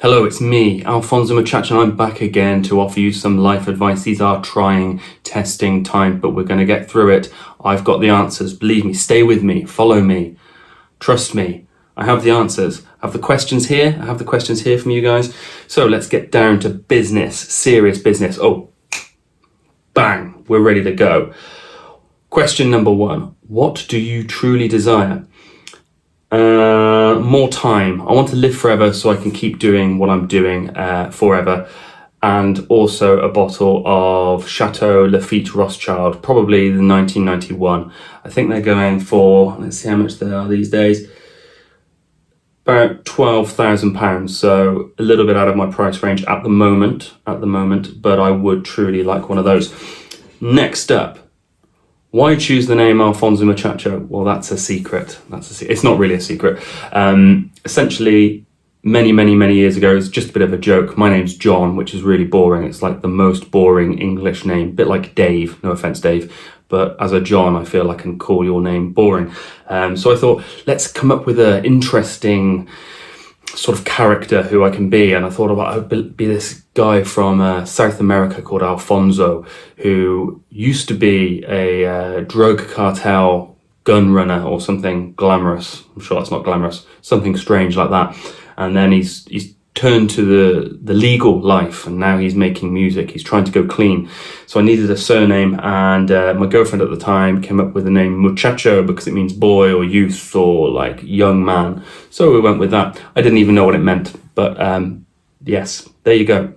Hello, it's me, Alfonso Muchacho, and I'm back again to offer you some life advice. These are trying, testing time, but we're going to get through it. I've got the answers. Believe me, stay with me, follow me, trust me. I have the answers. I have the questions here. I have the questions here from you guys. So let's get down to business, serious business. Oh, bang, we're ready to go. Question number one, what do you truly desire? More time. I want to live forever so I can keep doing what I'm doing forever. And also a bottle of Chateau Lafite Rothschild, probably the 1991. I think they're going for, let's see how much they are these days, about £12,000. So a little bit out of my price range at the moment, but I would truly like one of those. Next up, why choose the name Alfonso Muchacho? Well, that's a secret. It's not really a secret. Essentially, many years ago, it's just a bit of a joke. My name's John, which is really boring. It's like the most boring English name, a bit like Dave. No offense, Dave. But as a John, I feel I can call your name boring. So I thought, let's come up with an interesting sort of character who I can be, and I thought I would be this guy from South America called Alfonso, who used to be a drug cartel gun runner or something glamorous. I'm sure that's not glamorous, something strange like that. And then he's turned to the legal life, and now he's making music. He's trying to go clean. So I needed a surname, and my girlfriend at the time came up with the name Muchacho because it means boy or youth or like young man. So we went with that. I didn't even know what it meant, but yes, there you go.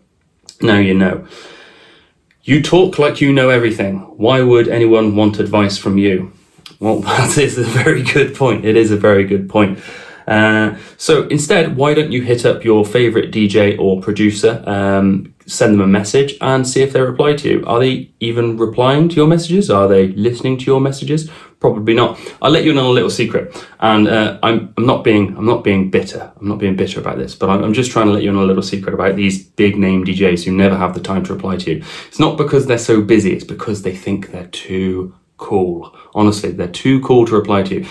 Now you know. You talk like you know everything. Why would anyone want advice from you? Well, that is a very good point. It is a very good point. So instead, why don't you hit up your favorite DJ or producer, send them a message and see if they reply to you. Are they even replying to your messages? Are they listening to your messages? Probably not. I'll let you in on a little secret, and I'm not being bitter. I'm not being bitter about this, but I'm just trying to let you in on a little secret about these big name DJs who never have the time to reply to you. It's not because they're so busy. It's because they think they're too cool. Honestly, they're too cool to reply to you.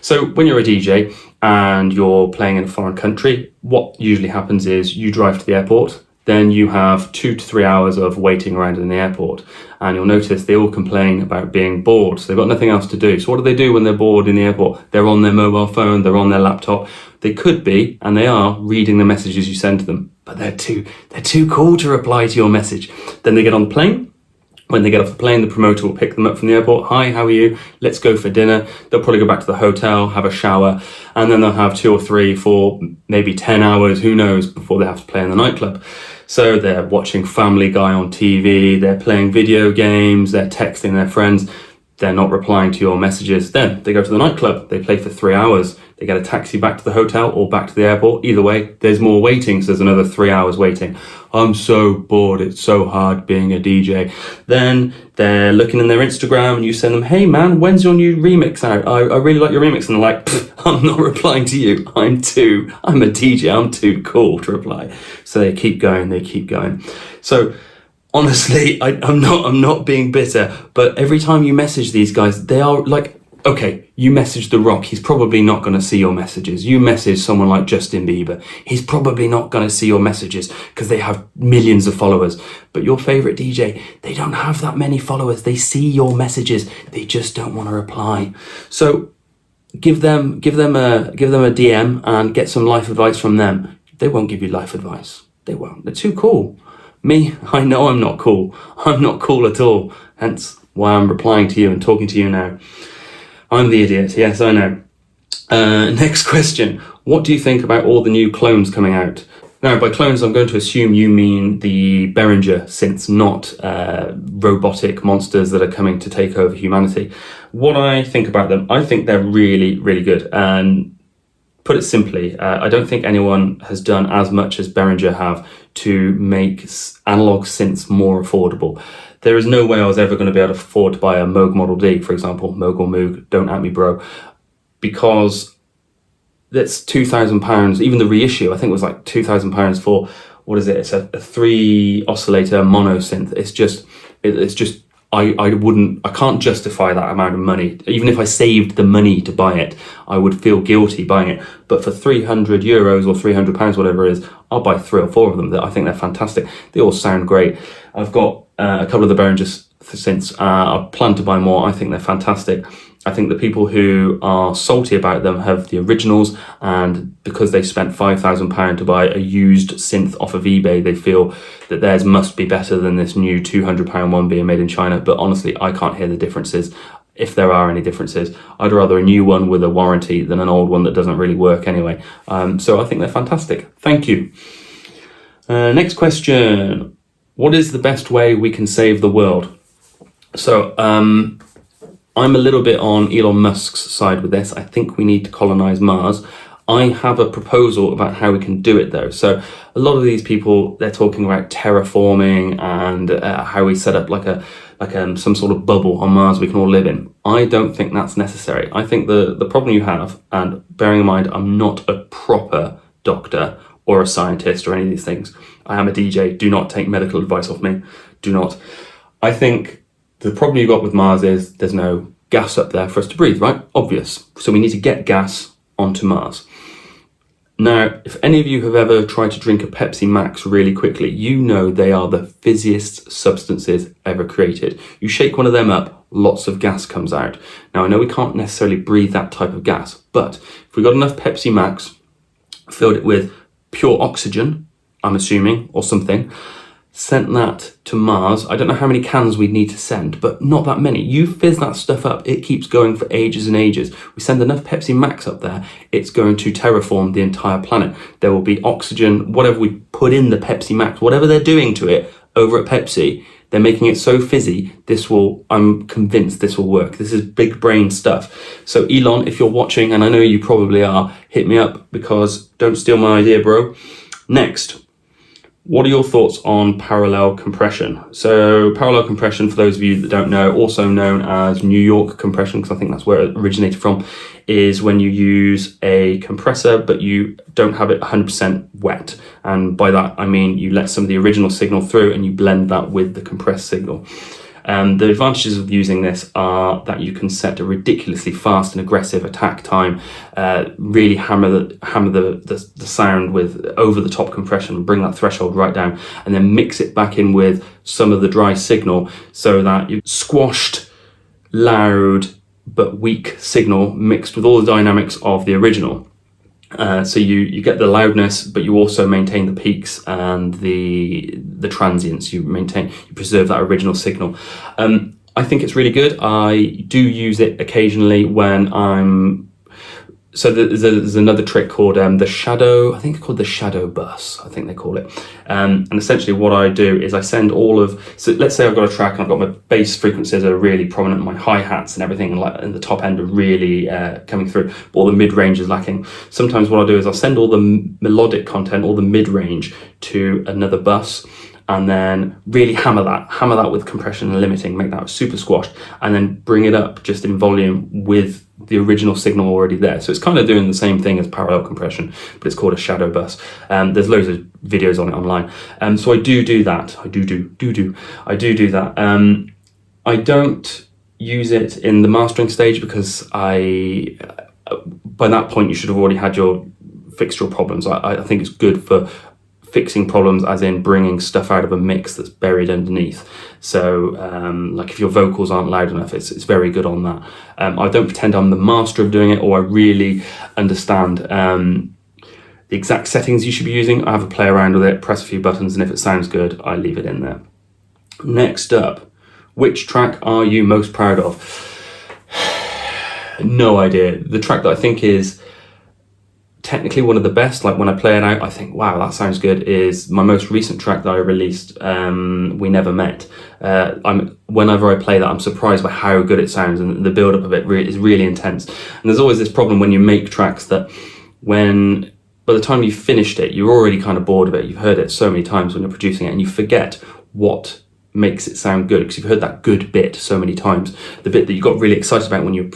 So when you're a DJ and you're playing in a foreign country, what usually happens is you drive to the airport, then you have 2 to 3 hours of waiting around in the airport, and you'll notice they all complain about being bored. So they've got nothing else to do. So what do when they're bored in the airport? They're on their mobile phone, they're on their laptop. They could be, and they are, reading the messages you send to them, but they're too cool to reply to your message. Then they get on the plane. When they get off the plane, the promoter will pick them up from the airport. Hi, how are you? Let's go for dinner. They'll probably go back to the hotel, have a shower, and then they'll have 2 or 3, 4, maybe 10 hours, who knows, before they have to play in the nightclub. So they're watching Family Guy on TV, they're playing video games, they're texting their friends, they're not replying to your messages. Then they go to the nightclub, they play for 3 hours, they get a taxi back to the hotel or back to the airport. Either way, there's more waiting, so there's another 3 hours waiting. I'm so bored, it's so hard being a DJ. Then they're looking in their Instagram and you send them, hey man, when's your new remix out? I really like your remix. And they're like, I'm not replying to you. I'm a DJ, I'm too cool to reply. So they keep going. So honestly, I'm not being bitter, but every time you message these guys, they are like, okay, you message The Rock, he's probably not going to see your messages. You message someone like Justin Bieber, he's probably not going to see your messages because they have millions of followers. But your favorite DJ, they don't have that many followers. They see your messages, they just don't want to reply. So give them a DM and get some life advice from them. They won't give you life advice. They won't. They're too cool. Me, I know I'm not cool. I'm not cool at all. Hence why I'm replying to you and talking to you now. I'm the idiot. Yes, I know. Next question. What do you think about all the new clones coming out? Now, by clones, I'm going to assume you mean the Behringer synths, not robotic monsters that are coming to take over humanity. What I think about them, I think they're really, really good. And put it simply, I don't think anyone has done as much as Behringer have to make analog synths more affordable. There is no way I was ever going to be able to afford to buy a Moog Model D, for example, Moog or Moog, don't at me bro, because that's £2,000. Even the reissue, I think it was like £2,000 for, what is it? It's a 3 oscillator mono synth. It's just I can't justify that amount of money. Even if I saved the money to buy it, I would feel guilty buying it. But for €300 or £300, whatever it is, I'll buy 3 or 4 of them. I think they're fantastic. They all sound great. I've got a couple of the Behringers since. I plan to buy more. I think they're fantastic. I think the people who are salty about them have the originals, and because they spent £5,000 to buy a used synth off of eBay, they feel that theirs must be better than this new £200 one being made in China. But honestly, I can't hear the differences, if there are any differences. I'd rather a new one with a warranty than an old one that doesn't really work anyway. So I think they're fantastic. Thank you. Next question. What is the best way we can save the world? So, I'm a little bit on Elon Musk's side with this. I think we need to colonize Mars. I have a proposal about how we can do it though. So a lot of these people, they're talking about terraforming and how we set up like some sort of bubble on Mars we can all live in. I don't think that's necessary. I think the problem you have, and bearing in mind I'm not a proper doctor or a scientist or any of these things. I am a DJ. Do not take medical advice off me. Do not. I think the problem you've got with Mars is there's no gas up there for us to breathe, right? Obvious. So we need to get gas onto Mars. Now, if any of you have ever tried to drink a Pepsi Max really quickly, you know they are the fizziest substances ever created. You shake one of them up, lots of gas comes out. Now, I know we can't necessarily breathe that type of gas, but if we got enough Pepsi Max, filled it with pure oxygen, I'm assuming, or something, sent that to Mars. I don't know how many cans we'd need to send, but not that many. You fizz that stuff up, it keeps going for ages and ages. We send enough Pepsi Max up there, it's going to terraform the entire planet. There will be oxygen, whatever we put in the Pepsi Max, whatever they're doing to it over at Pepsi, they're making it so fizzy, I'm convinced this will work. This is big brain stuff. So Elon, if you're watching, and I know you probably are, hit me up, because don't steal my idea, bro. Next. What are your thoughts on parallel compression? So parallel compression, for those of you that don't know, also known as New York compression, because I think that's where it originated from, is when you use a compressor, but you don't have it 100% wet. And by that, I mean you let some of the original signal through and you blend that with the compressed signal. The advantages of using this are that you can set a ridiculously fast and aggressive attack time, really hammer the sound with over-the-top compression, bring that threshold right down, and then mix it back in with some of the dry signal so that you've squashed, loud, but weak signal mixed with all the dynamics of the original. So you get the loudness, but you also maintain the peaks and the transients. You preserve that original signal. I think it's really good. I do use it occasionally when so there's another trick called the shadow, I think it's called the shadow bus, I think they call it. And essentially what I do is I send so let's say I've got a track and I've got my bass frequencies are really prominent, my hi-hats and everything, and the top end are really coming through, but all the mid-range is lacking. Sometimes what I'll do is I'll send all the melodic content, all the mid-range to another bus, and then really hammer that with compression and limiting, make that super squashed, and then bring it up just in volume with the original signal already there. So it's kind of doing the same thing as parallel compression, but it's called a shadow bus. There's loads of videos on it online. So I do that. I do that. I don't use it in the mastering stage because by that point you should have already had fixed your problems. I think it's good for fixing problems, as in bringing stuff out of a mix that's buried underneath. So like if your vocals aren't loud enough, it's very good on that. I don't pretend I'm the master of doing it, or I really understand the exact settings you should be using. I have a play around with it, press a few buttons, and if it sounds good, I leave it in there. Next up, which track are you most proud of? No idea. The track that I think is technically one of the best, like when I play it out, I think, wow, that sounds good, is my most recent track that I released, We Never Met. Whenever I play that, I'm surprised by how good it sounds, and the build-up of it is really intense. And there's always this problem when you make tracks that by the time you've finished it, you're already kind of bored of it. You've heard it so many times when you're producing it, and you forget what makes it sound good, because you've heard that good bit so many times. The bit that you got really excited about when you're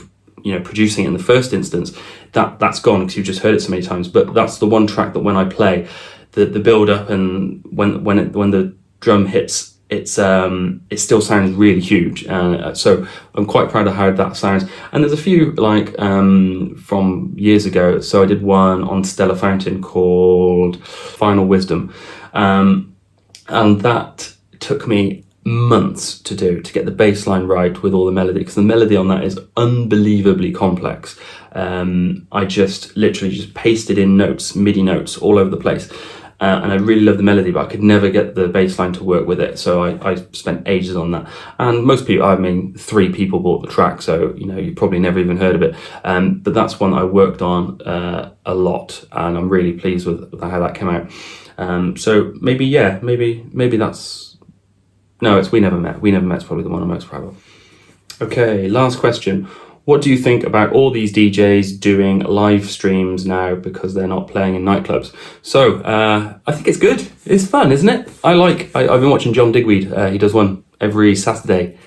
producing it in the first instance, that's gone because you've just heard it so many times. But that's the one track that when I play, the build up and when the drum hits it still sounds really huge. So I'm quite proud of how that sounds. And there's a few like from years ago. So I did one on Stella Fountain called Final Wisdom. And that took me months to do, to get the bass line right with all the melody, because the melody on that is unbelievably complex. I just literally just pasted in notes, MIDI notes all over the place. And I really love the melody, but I could never get the bass line to work with it. So I spent ages on that. And most people, I mean, 3 people bought the track, so you probably never even heard of it. But that's one I worked on a lot, and I'm really pleased with how that came out. So maybe that's, no, it's We Never Met. We Never Met's probably the one I'm most proud of. Okay, last question. What do you think about all these DJs doing live streams now because they're not playing in nightclubs? So I think it's good. It's fun, isn't it? I've been watching John Digweed. He does one every Saturday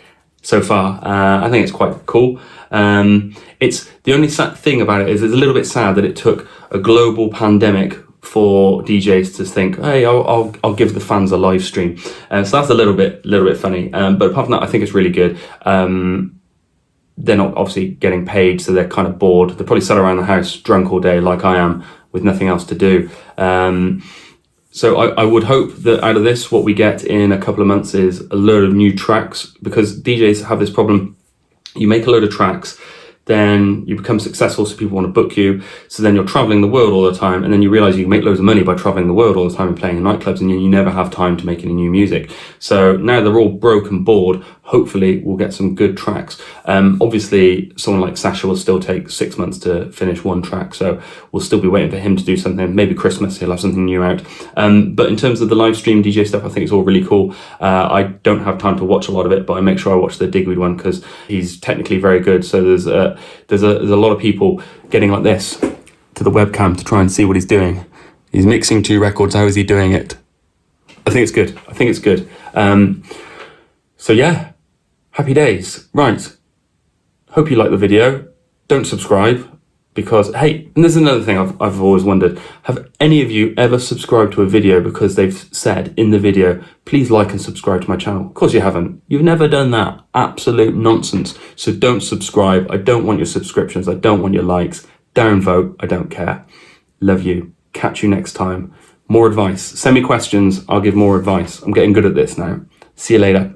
so far. I think it's quite cool. It's the only sad thing about it is it's a little bit sad that it took a global pandemic for DJs to think, hey, I'll give the fans a live stream. So that's a little bit funny. But apart from that, I think it's really good. They're not obviously getting paid, so they're kind of bored. They're probably sat around the house drunk all day like I am with nothing else to do. So I would hope that out of this, what we get in a couple of months is a load of new tracks, because DJs have this problem. You make a load of tracks, then you become successful, so people want to book you. So then you're traveling the world all the time, and then you realize you can make loads of money by traveling the world all the time and playing in nightclubs, and you never have time to make any new music. So now they're all broke and bored. Hopefully we'll get some good tracks. Obviously someone like Sasha will still take 6 months to finish one track, so we'll still be waiting for him to do something. Maybe Christmas he'll have something new out. But in terms of the live stream DJ stuff, I think it's all really cool. I don't have time to watch a lot of it, but I make sure I watch the Digweed one because he's technically very good. So there's a lot of people getting like this to the webcam to try and see what he's doing. He's mixing 2 records. How is he doing it? I think it's good. So yeah, happy days. Right. Hope you like the video. Don't subscribe because, hey, and there's another thing I've always wondered. Have any of you ever subscribed to a video because they've said in the video, please like and subscribe to my channel? Of course you haven't. You've never done that. Absolute nonsense. So don't subscribe. I don't want your subscriptions. I don't want your likes. Downvote. I don't care. Love you. Catch you next time. More advice. Send me questions. I'll give more advice. I'm getting good at this now. See you later.